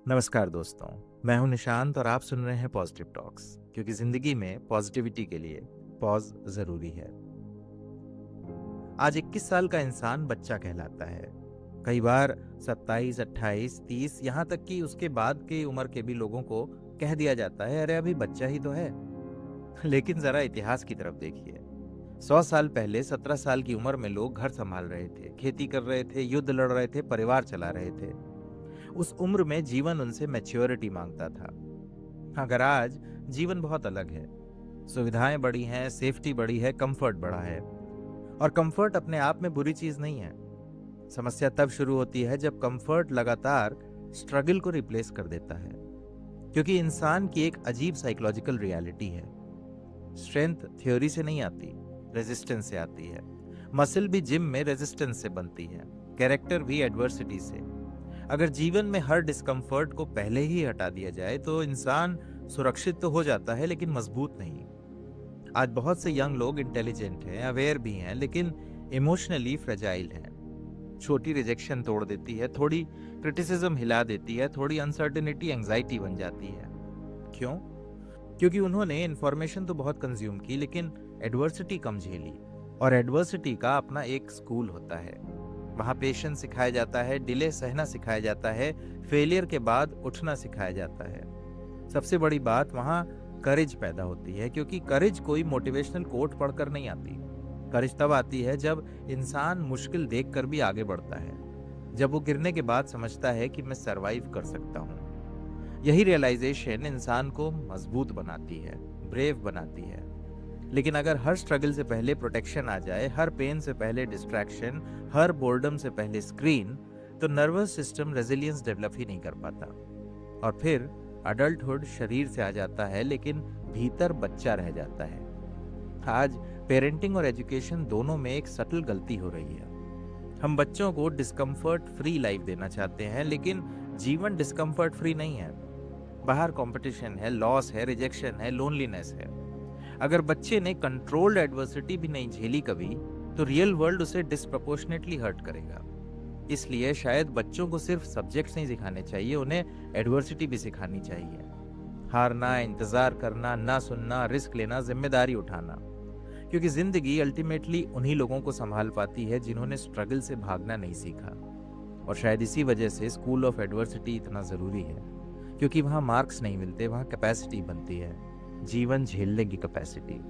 नमस्कार दोस्तों, मैं हूं निशांत और आप सुन रहे हैं पॉजिटिव टॉक्स क्योंकि जिंदगी में पॉजिटिविटी के लिए पॉज जरूरी है। आज 21 साल का इंसान बच्चा कहलाता है। कई बार 27, 28, 30 यहाँ तक कि उसके बाद की उम्र के भी लोगों को कह दिया जाता है, अरे अभी बच्चा ही तो है। लेकिन जरा इतिहास की तरफ देखिए। 100 साल पहले 17 साल की उम्र में लोग घर संभाल रहे थे, खेती कर रहे थे, युद्ध लड़ रहे थे, परिवार चला रहे थे। उस उम्र में जीवन उनसे मैच्योरिटी मांगता था। अगर आज जीवन बहुत अलग है, सुविधाएं बढ़ी हैं, सेफ्टी बढ़ी है, कंफर्ट बढ़ा है। और कंफर्ट अपने आप में बुरी चीज नहीं है। समस्या तब शुरू होती है जब कंफर्ट लगातार स्ट्रगल को रिप्लेस कर देता है। क्योंकि इंसान की एक अजीब साइकोलॉजिकल रियलिटी है। स्ट्रेंथ थ्योरी से नहीं आती, रेजिस्टेंस से आती है। मसल भी जिम में रेजिस्टेंस से बनती है, कैरेक्टर भी एडवर्सिटी से। अगर जीवन में हर डिस्कम्फर्ट को पहले ही हटा दिया जाए तो इंसान सुरक्षित तो हो जाता है लेकिन मजबूत नहीं। आज बहुत से यंग लोग इंटेलिजेंट हैं, अवेयर भी हैं, लेकिन इमोशनली फ्रेजाइल हैं। छोटी रिजेक्शन तोड़ देती है, थोड़ी क्रिटिसिज्म हिला देती है, थोड़ी अनसर्टेनिटी एंजाइटी बन जाती है। क्यों? क्योंकि उन्होंने इन्फॉर्मेशन तो बहुत कंज्यूम की लेकिन एडवर्सिटी कम झेली। और एडवर्सिटी का अपना एक स्कूल होता है। वहाँ पेशेंस सिखाया जाता है, डिले सहना सिखाया जाता है, फेलियर के बाद उठना सिखाया जाता है। सबसे बड़ी बात, वहाँ करेज पैदा होती है, क्योंकि करेज कोई मोटिवेशनल कोट पढ़कर नहीं आती। करेज तब आती है जब इंसान मुश्किल देखकर भी आगे बढ़ता है, जब वो गिरने के बाद समझता है कि मैं सरवाइव कर सकता हूँ। यही रियलाइजेशन इंसान को मजबूत बनाती है, ब्रेव बनाती है। लेकिन अगर हर स्ट्रगल से पहले प्रोटेक्शन आ जाए, हर पेन से पहले डिस्ट्रैक्शन, हर बोर्डम से पहले स्क्रीन, तो नर्वस सिस्टम रेजिलियंस डेवलप ही नहीं कर पाता। और फिर अडल्टहुड शरीर से आ जाता है लेकिन भीतर बच्चा रह जाता है। आज पेरेंटिंग और एजुकेशन दोनों में एक सटल गलती हो रही है। हम बच्चों को डिस्कम्फर्ट फ्री लाइफ देना चाहते हैं, लेकिन जीवन डिस्कम्फर्ट फ्री नहीं है। बाहर कंपटीशन है, लॉस है, रिजेक्शन है, लोनलीनेस है। अगर बच्चे ने कंट्रोल्ड एडवर्सिटी भी नहीं झेली कभी, तो रियल वर्ल्ड उसे डिस्प्रपोर्शनेटली हर्ट करेगा। इसलिए शायद बच्चों को सिर्फ सब्जेक्ट्स नहीं सिखाने चाहिए, उन्हें एडवर्सिटी भी सिखानी चाहिए। हारना, इंतजार करना, ना सुनना, रिस्क लेना, जिम्मेदारी उठाना। क्योंकि जिंदगी अल्टीमेटली उन्हीं लोगों को संभाल पाती है जिन्होंने स्ट्रगल से भागना नहीं सीखा। और शायद इसी वजह से स्कूल ऑफ एडवर्सिटी इतना जरूरी है, क्योंकि वहाँ मार्क्स नहीं मिलते, वहाँ कैपेसिटी बनती है, जीवन झेलने की कैपेसिटी।